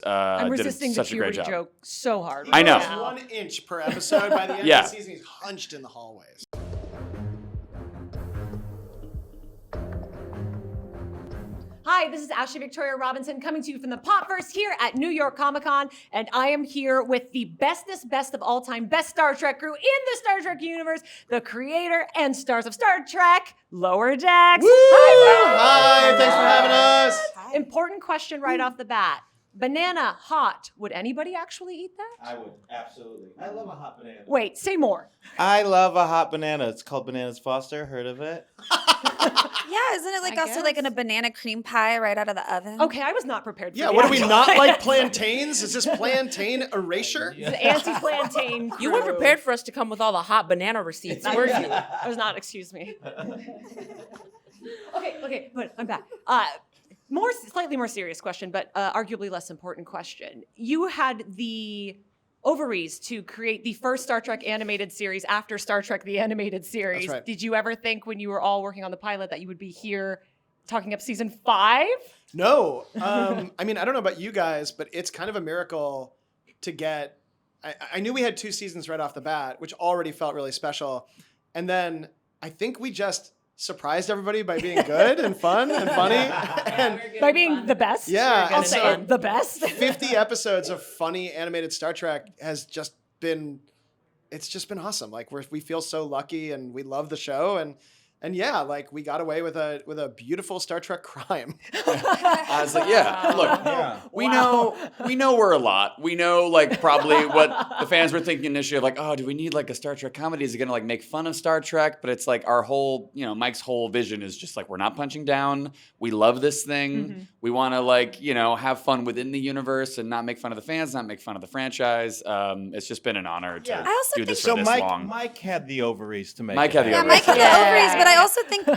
I'm did resisting the such a great puberty job. joke so hard. I know. Right now. 1 inch per episode. By the end Yeah. of the season, he's hunched in the hallways. Hi, this is Ashley Victoria Robinson coming to you from the Popverse here at New York Comic Con, and I am here with the best of all time, best Star Trek crew in the Star Trek universe, the creator and stars of Star Trek, Lower Decks. Woo! Hi, thanks for having us. Hi. Important question right off the bat. Banana hot. Would anybody actually eat that? I would, absolutely. I love a hot banana. Wait, say more. I love a hot banana. It's called Bananas Foster. Heard of it? Yeah, isn't it like I also guess. like in a banana cream pie right out of the oven? Okay, I was not prepared for Yeah, that. what do we not like plantains? Is this plantain erasure? It's the anti-plantain You weren't crew. prepared for us to come with all the hot banana receipts, were you? I was not, excuse me. Okay, but I'm back. Slightly more serious question, but arguably less important question. You had the ovaries to create the first Star Trek animated series after Star Trek the Animated Series. That's right. Did you ever think when you were all working on the pilot that you would be here talking up season 5? No. I mean, I don't know about you guys, but it's kind of a miracle to get. I knew we had 2 seasons right off the bat, which already felt really special. And then I think we just surprised everybody by being good and fun and funny. And By being the best? Yeah, I'll and say so- it, the best. 50 episodes of funny animated Star Trek has just been, it's just been awesome. Like we feel so lucky and we love the show and yeah, like we got away with a beautiful Star Trek crime. I was like, yeah, look, Yeah. we know we're a lot. We know like probably what the fans were thinking initially of like, oh, do we need like a Star Trek comedy? Is it gonna like make fun of Star Trek? But it's like our whole, Mike's whole vision is just like we're not punching down. We love this thing. Mm-hmm. We want to like, have fun within the universe and not make fun of the fans, not make fun of the franchise. It's just been an honor to Yeah. I also do this think- for So this long. Mike had the ovaries to make Mike it had the happen. Yeah, Mike had the Yeah. ovaries, but I also think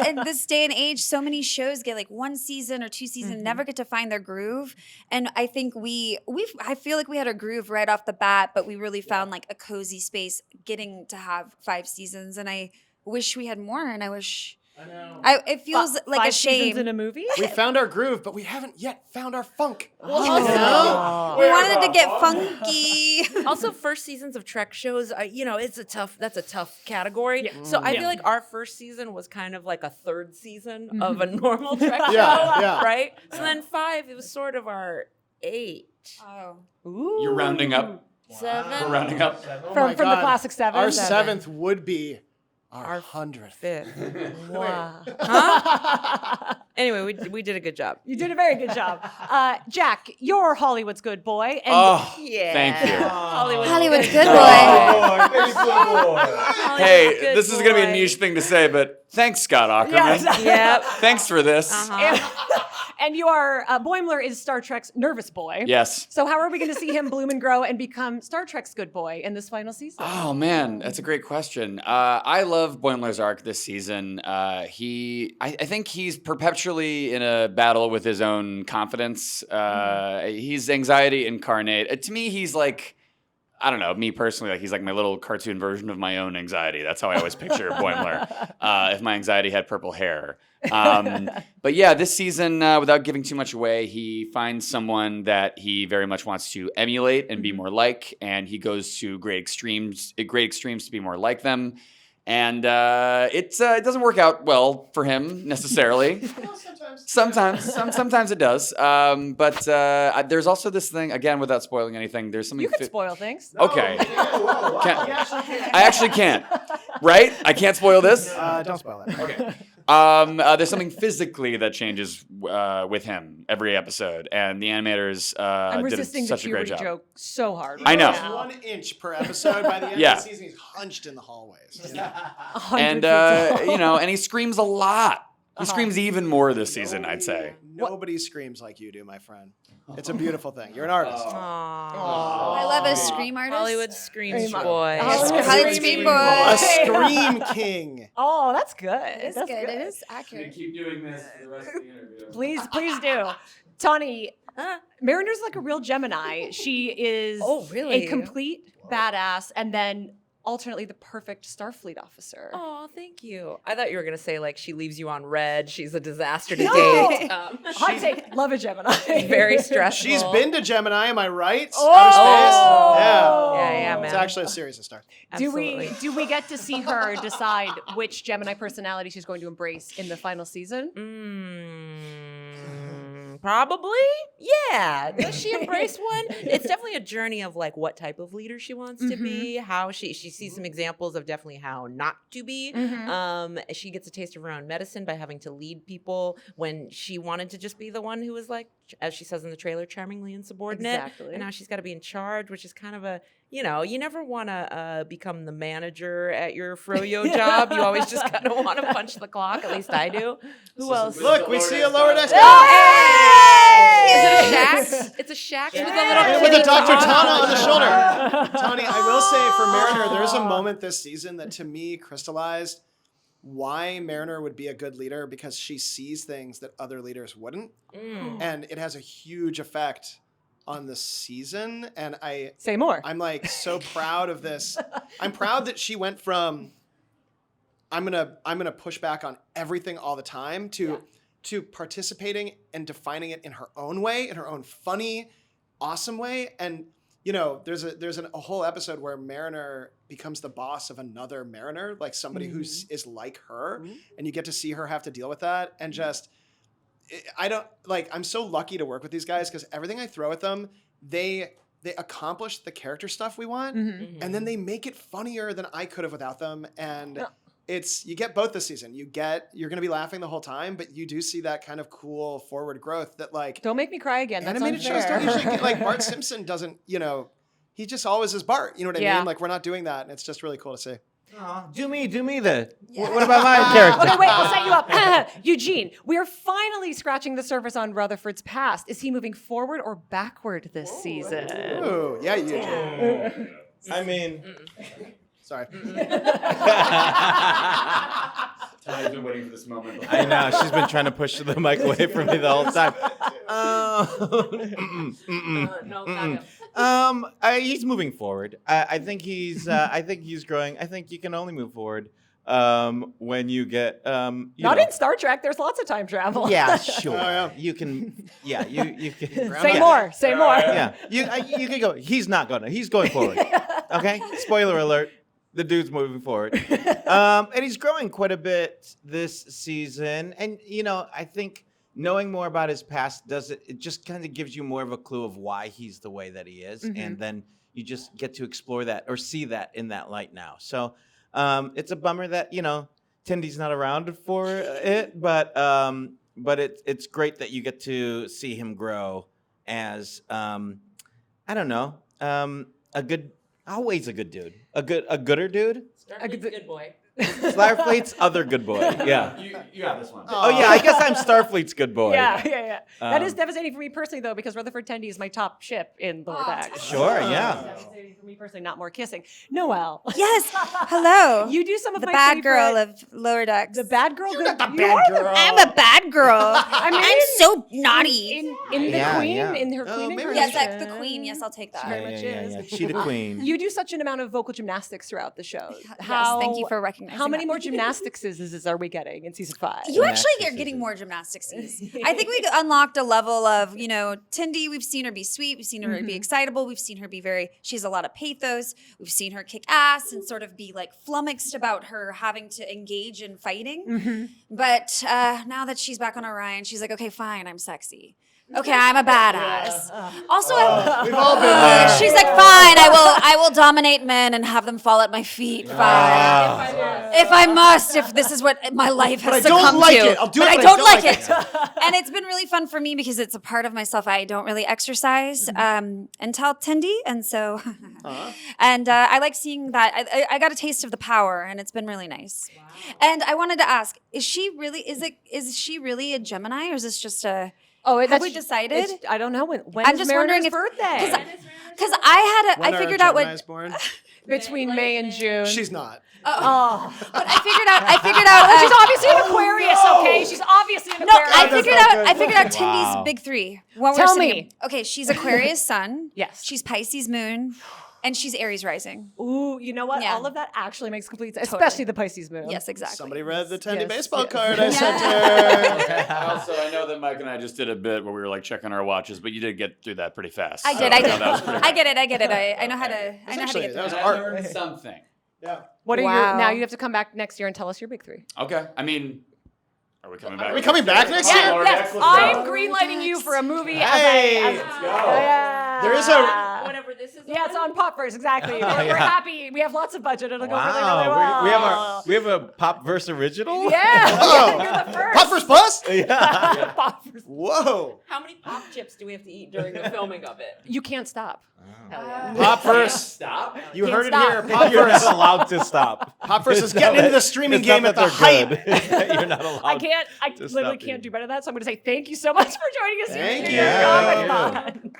in this day and age, so many shows get like 1 season or 2 seasons, never get to find their groove. And I think I feel like we had a groove right off the bat, but we really found like a cozy space getting to have 5 seasons. And I wish we had more. And I wish. I know. It feels like 5 a seasons shame. in a movie? We found our groove, but we haven't yet found our funk. Oh. We wanted to get funky. Also, first seasons of Trek shows, that's a tough category. So I feel like our first season was kind of like a third season of a normal Trek show, Yeah. right? So then 5, it was sort of our 8. Oh. Ooh. You're rounding up. 7. We're rounding up. Oh From my the God. classic 7? Our 7th. 7th would be our 100th. 5th. Wow. Huh? Anyway, we did a good job. You did a very good job. Jack, you're Hollywood's good boy. And Oh, Yeah. thank you. Hollywood's good boy. Hey, this is going to be a niche thing to say, but thanks, Scott Aukerman. Yes. Yep. Thanks for this. and you are, Boimler is Star Trek's nervous boy. Yes. So how are we going to see him bloom and grow and become Star Trek's good boy in this final season? Oh man, that's a great question. I love Boimler's arc this season. I think he's perpetually in a battle with his own confidence. He's anxiety incarnate. To me, he's like, I don't know, me personally, like he's like my little cartoon version of my own anxiety. That's how I always picture Boimler. If my anxiety had purple hair. But yeah, this season, without giving too much away, he finds someone that he very much wants to emulate and be more like, and he goes to great extremes to be more like them. And it doesn't work out well for him necessarily. Sometimes it does. But there's also this thing, again, without spoiling anything. There's something. You can spoil things. Okay. I actually can't. Right? I can't spoil this. Don't spoil it. Okay. There's something physically that changes with him every episode, and the animators I'm did resisting the such a great puberty job. joke so hard. I know. right now. 1 inch per episode. By the end Yeah. of the season, he's hunched in the hallways. 100 And feet tall. and he screams a lot. He screams even more this season, I'd say. Nobody screams like you do, my friend. It's a beautiful thing. You're an artist. I love a scream artist. Hollywood screams Scream- boy. Hollywood scream boy. A scream king. Oh, that's good. It is That's good. It is accurate. Keep doing this for the rest of the interview. Please do. Tawny, Mariner's like a real Gemini. She is Oh, really? a complete badass, and then alternately the perfect Starfleet officer. Oh, thank you. I thought you were gonna say like she leaves you on red. She's a disaster to No! date. Hot take. Love a Gemini. Very stressful. She's been to Gemini, am I right? Oh! Outer space? Yeah. Yeah, man. It's actually a series of stars. Do Absolutely. we get to see her decide which Gemini personality she's going to embrace in the final season? Probably. Yeah. Does she embrace one? It's definitely a journey of like what type of leader she wants to be, how she sees some examples of definitely how not to be. She gets a taste of her own medicine by having to lead people when she wanted to just be the one who was like, as she says in the trailer, charmingly insubordinate. Exactly. And now she's got to be in charge, which is kind of a, you know, you never want to become the manager at your froyo job. You always just kind of want to punch the clock. At least I do. Who else? Look, we see a lower deck. Is it a shack? It's a shack with a little With a Dr. Tana Tana on the shoulder. Tawny, I will say for Mariner, there's a moment this season that to me crystallized why Mariner would be a good leader, because she sees things that other leaders wouldn't. And it has a huge effect on the season. And Say more. I'm like so proud of this. I'm proud that she went from I'm gonna push back on everything all the time to participating and defining it in her own way, in her own funny, awesome way. And you know, there's a whole episode where Mariner becomes the boss of another Mariner, like somebody who is like her, and you get to see her have to deal with that. And just, I'm so lucky to work with these guys because everything I throw at them, they accomplish the character stuff we want, and then they make it funnier than I could have without them. And you get both this season. You're going to be laughing the whole time, but you do see that kind of cool forward growth that like. Don't make me cry again. That's Animated unfair. shows don't usually get, like Bart Simpson doesn't, you know, he just always is Bart. You know what I mean? Like we're not doing that, and it's just really cool to see. Do me then. What about my character? Okay, wait, I'll set you up. Eugene, we are finally scratching the surface on Rutherford's past. Is he moving forward or backward this season? Ooh, yeah, Eugene. I mean, Sorry. I've been waiting for this moment. I know. She's been trying to push the mic away from me the whole time. He's moving forward. I think he's growing. I think you can only move forward when you get Not in Star Trek. There's lots of time travel. Yeah, sure. Oh, yeah. You can. Yeah, you can. Say more. Say more. Yeah, you can go. He's not gonna. He's going forward. Okay. Spoiler alert. The dude's moving forward, and he's growing quite a bit this season. And you know, I think knowing more about his past it just kind of gives you more of a clue of why he's the way that he is, and then you just get to explore that or see that in that light now. So it's a bummer that Tendi's not around for it, but it's great that you get to see him grow as I don't know, a good. Always a good dude. A gooder dude. Starfleet's good boy. Starfleet's other good boy. Yeah. You have this one. Oh yeah, I guess I'm Starfleet's good boy. Yeah. That is devastating for me personally, though, because Rutherford Tendi is my top ship in Lower Decks. Sure, yeah. Devastating for me personally, not more kissing. Noelle. Yes. Hello. You do some of the my bad favorite- girl of Lower Decks. The bad girl? You're not the You bad are the- girl. I'm a bad girl. I mean, I'm so naughty. In the Yeah, Queen, yeah. in her Oh, Queen maybe Yes, incarnation. that's the queen. Yes, I'll take that. Very much is. She the queen. You do such an amount of vocal gymnastics throughout the show. Yes, thank you for recognizing How many that. more gymnastics are we getting in season 5? You actually are Gymnastics getting is- more gymnastics. I think we unlocked a level of, Tendi, we've seen her be sweet. We've seen her be excitable. We've seen her be she has a lot of pathos. We've seen her kick ass and sort of be like flummoxed about her having to engage in fighting. But now that she's back on Orion, she's like, okay, fine, I'm sexy. Okay, I'm a badass. Also, We've all been there. she's like, fine, I will dominate men and have them fall at my feet. Fine. If I must, if this is what my life has But I don't succumbed like to. it. I'll do but it, I but don't like it. And it's been really fun for me because it's a part of myself I don't really exercise until Tendi. And so, and I like seeing that. I got a taste of the power and it's been really nice. Wow. And I wanted to ask, is she really a Gemini or is this just a... Have we decided? I don't know when. I'm just wondering Mariner's birthday? Because I When I are figured out what... Geminis born? Between May and June. She's not. Oh. But I figured out... She's obviously an Aquarius, okay? She's obviously an No, Aquarius. I figured out Tendi's big three. When we were Tell sitting me. here. Okay, she's Aquarius sun. Yes. She's Pisces moon. And she's Aries rising. Ooh, you know what? Yeah. All of that actually makes complete sense, Totally. especially the Pisces moon. Yes, exactly. Somebody read the Tendi Yes, baseball yes. card I sent her. Also, I know that Mike and I just did a bit where we were like checking our watches, but you did get through that pretty fast. I So, did. I no, did. that was pretty I get it. I get it. I know how to. I know how to Actually, get that was through it. I art. learned something. Yeah. What are Wow. your now? You have to come back next year and tell us your big three. Okay. I mean, are we coming back? Are we coming back next year? Yeah, Or yes, next, let's I'm go. greenlighting you for a movie. Hey, as let's go. Yeah. There is a- Whatever this is. Yeah, it's on Popverse, exactly. We're yeah. happy. We have lots of budget. It'll go really, really Wow, well. we have a Popverse original. Yeah, Oh. you're the first. Popverse Plus? Yeah. Popverse. Whoa. How many pop chips do we have to eat during the filming of it? You can't stop. Hell yeah. Popverse. Stop. You Can't heard stop. it here. You're not Popverse. allowed to stop. Popverse is It's not getting into that- the streaming it's not game at that the they're hype. good. You're not allowed. I can't. I to literally stop can't you. do better than that. So I'm going to say thank you so much for joining us. Thank here you. at Comic-Con.